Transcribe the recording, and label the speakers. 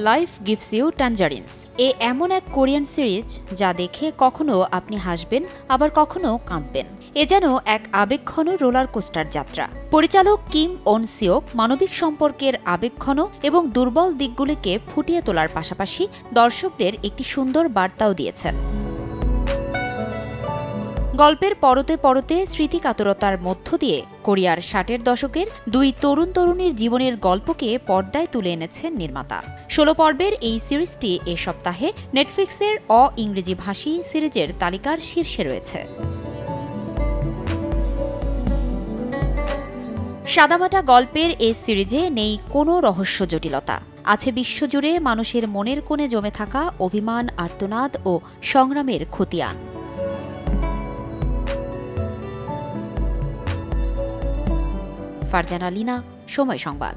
Speaker 1: Life gives you ট্যাঞ্জারিনস এমন এক Korean series যা দেখে কখনো আপনি হাসবেন আবার কখনো কাঁদবেন। এ যেন এক আবেগঘন রোলার কোস্টার যাত্রা। পরিচালক কিম ওন সিওক মানবিক সম্পর্কের আবেগঘন এবং দুর্বল দিকগুলিকে ফুটিয়ে তোলার পাশাপাশি দর্শকদের একটি সুন্দর বার্তাও দিয়েছেন। গল্পের পরতে পরতে স্মৃতিকাতরতার মধ্য দিয়ে কোরিয়ার ৬০-এর দশকের দুই তরুণ তরুণীর জীবনের গল্পকে পর্দায় তুলে এনেছেন নির্মাতা। ১৬ পর্বের এই সিরিজটি এ সপ্তাহে নেটফ্লিক্সের ইংরেজি ভাষী সিরিজের তালিকার শীর্ষে রয়েছে। সাদামাটা গল্পের এই সিরিজে নেই কোনো রহস্য জটিলতা। আছে বিশ্বজুড়ে মানুষের মনের কোণে জমে থাকা অভিমান, আর্তনাদ ও সংগ্রামের খতিয়ান। ফারজানা লিনা, সময় সংবাদ।